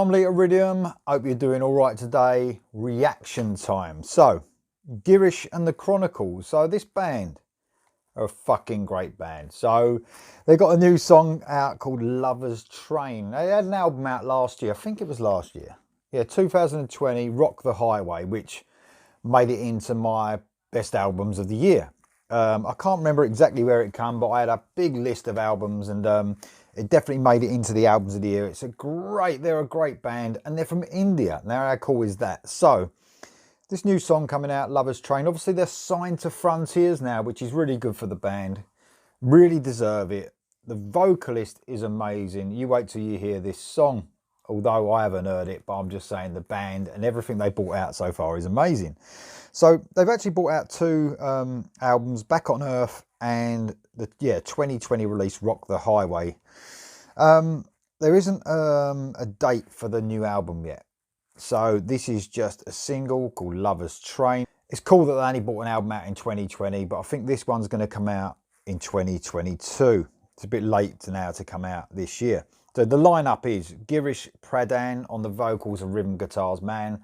family Iridium, hope you're doing all right today. Reaction time. So, Girish and the Chronicles. So this band are a fucking great band. So they got a new song out called Lover's Train. They had an album out last year. I think it was last year. Yeah, 2020, Rock the Highway, which made it into my best albums of the year. I can't remember exactly where it came, but I had a big list of albums, and it definitely made it into the albums of the year. They're a great band, and they're from India. Now, how cool is that? So, this new song coming out, Lover's Train. Obviously, they're signed to Frontiers now, which is really good for the band. Really deserve it. The vocalist is amazing. You wait till you hear this song. Although I haven't heard it, but I'm just saying the band and everything they brought out so far is amazing. So they've actually brought out two albums, Back on Earth and the 2020 release, Rock the Highway. There isn't a date for the new album yet. So this is just a single called Lover's Train. It's cool that they only brought an album out in 2020, but I think this one's going to come out in 2022. It's a bit late now to come out this year. So the lineup is Girish Pradhan on the vocals and rhythm guitars. Man,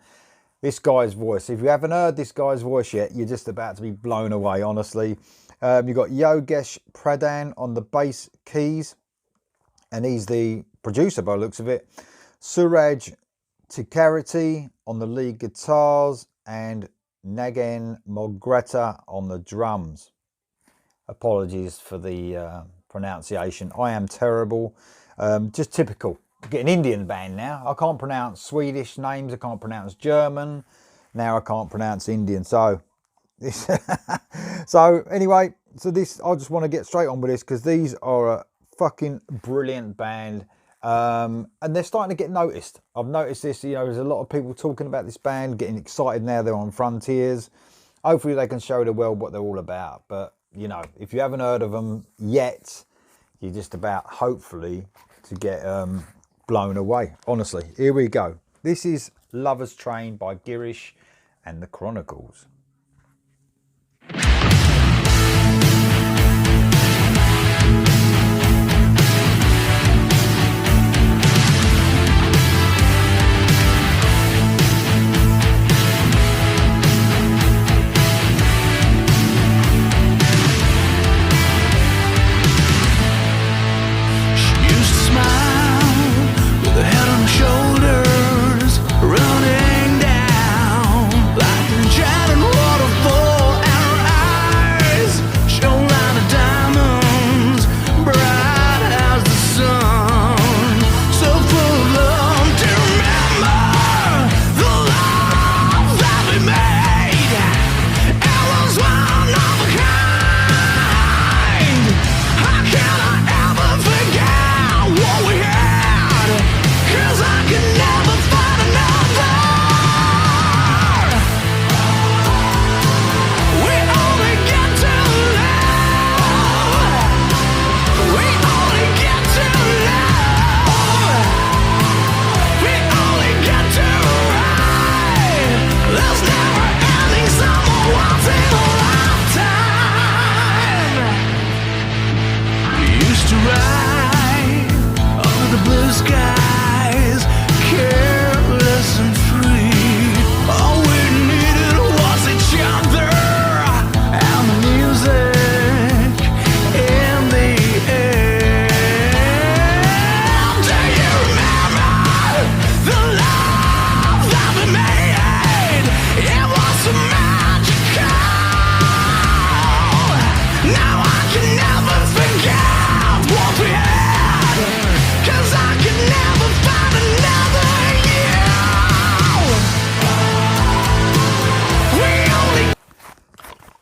this guy's voice, if you haven't heard this guy's voice yet, you're just about to be blown away, honestly. You've got Yogesh Pradhan on the bass keys, and he's the producer by the looks of it. Suraj Tikarati on the lead guitars, and Nagen Mogreta on the drums. Apologies for the pronunciation. I am terrible. Just typical. Get an Indian band now. I can't pronounce Swedish names. I can't pronounce German. Now I can't pronounce Indian. So this. So anyway, I just want to get straight on with this because these are a fucking brilliant band, and they're starting to get noticed. I've noticed this. There's a lot of people talking about this band, getting excited now they're on Frontiers. Hopefully they can show the world what they're all about. But if you haven't heard of them yet, you're just about, hopefully, to get blown away. Honestly, here we go. This is Lover's Train by Girish and the Chronicles.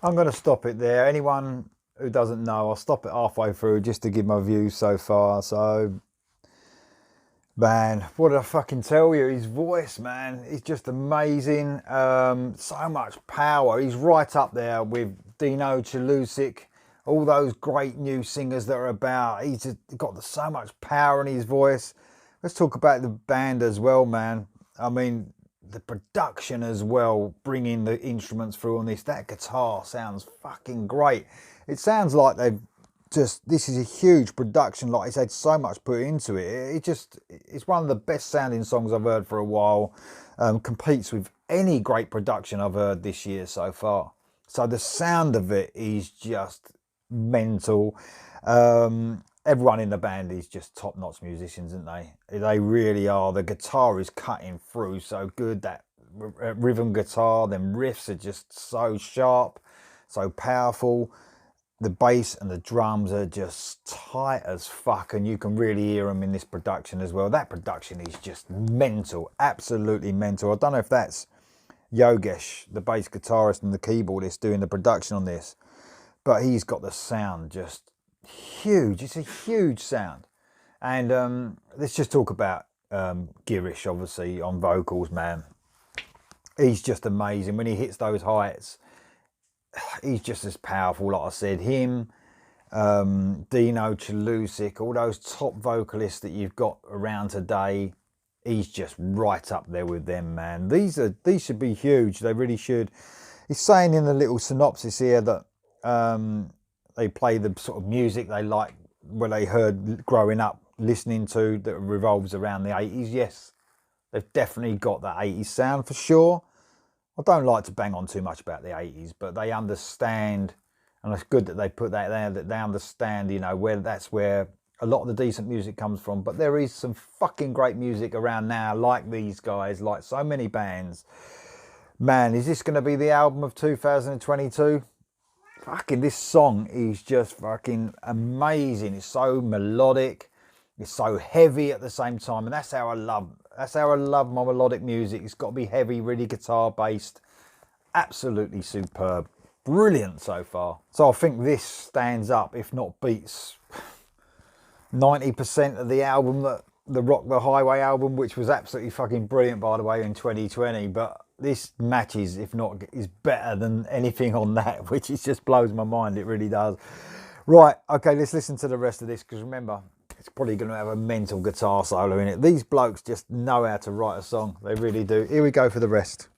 I'm going to stop it there. Anyone who doesn't know, I'll stop it halfway through just to give my views so far. So, man, what did I fucking tell you? His voice, man, is just amazing. So much power. He's right up there with Dino Chalusic, all those great new singers that are about. He's just got so much power in his voice. Let's talk about the band as well, man. I mean, the production as well, bringing the instruments through on this. That guitar sounds fucking great. It sounds like they've just, this is a huge production. Like, it's had so much put into it. It's one of the best sounding songs I've heard for a while. Competes with any great production I've heard this year so far. So the sound of it is just mental. Everyone in the band is just top-notch musicians, aren't they? They really are. The guitar is cutting through so good. That rhythm guitar, them riffs are just so sharp, so powerful. The bass and the drums are just tight as fuck, and you can really hear them in this production as well. That production is just mental, absolutely mental. I don't know if that's Yogesh, the bass guitarist and the keyboardist, doing the production on this, but he's got the sound just huge. It's a huge sound. And let's just talk about Girish, obviously, on vocals, man. He's just amazing. When he hits those heights, he's just as powerful. Like I said, him, Dino Chalusic, all those top vocalists that you've got around today, he's just right up there with them, man. These should be huge. They really should. He's saying in the little synopsis here that they play the sort of music they like, where they heard growing up listening to, that revolves around the 80s. Yes, they've definitely got that 80s sound for sure. I don't like to bang on too much about the 80s, but they understand, and it's good that they put that there, that they understand, you know, that's where a lot of the decent music comes from. But there is some fucking great music around now, like these guys, like so many bands. Man, is this going to be the album of 2022? Fucking, this song is just fucking amazing. It's so melodic, it's so heavy at the same time, and that's how I love my melodic music. It's got to be heavy, really guitar based. Absolutely superb, brilliant so far. So I think this stands up, if not beats, 90% of the album, the Rock the Highway album, which was absolutely fucking brilliant, by the way, in 2020. But this matches, if not, is better than anything on that, which is just blows my mind. It really does. Right, okay, let's listen to the rest of this, because remember, it's probably going to have a mental guitar solo in it. These blokes just know how to write a song. They really do. Here we go for the rest.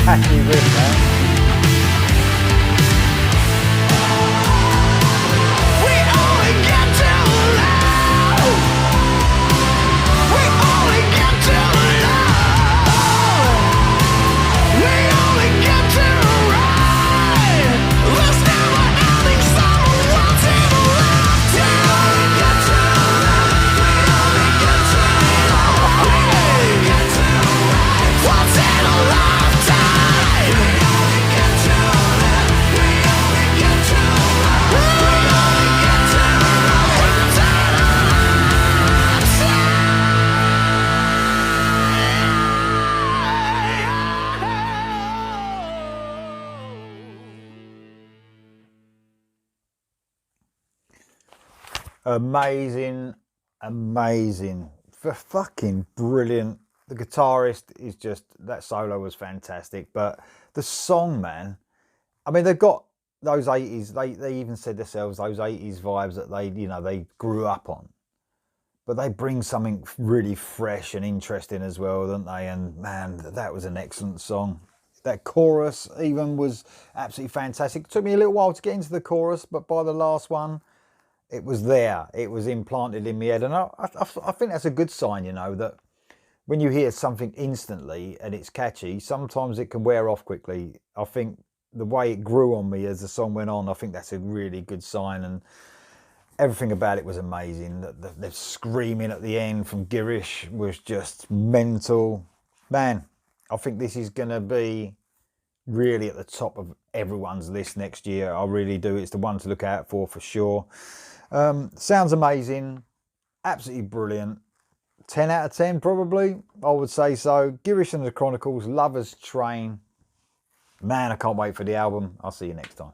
Catchy riff, man. Amazing, amazing, fucking brilliant. The guitarist is just, that solo was fantastic. But the song, man, I mean, they've got those 80s, they even said themselves, those 80s vibes that they, you know, they grew up on. but they bring something really fresh and interesting as well, don't they? And man, that was an excellent song. That chorus even was absolutely fantastic. It took me a little while to get into the chorus, but by the last one, it was there. It was implanted in my head. And I think that's a good sign, you know, that when you hear something instantly and it's catchy, sometimes it can wear off quickly. I think the way it grew on me as the song went on, I think that's a really good sign. And everything about it was amazing. The screaming at the end from Girish was just mental. Man, I think this is going to be really at the top of everyone's list next year. I really do. It's the one to look out for sure. Sounds amazing. Absolutely brilliant. 10 out of 10 probably, I would say so. Girish and the Chronicles, Lovers Train. Man, I can't wait for the album. I'll see you next time.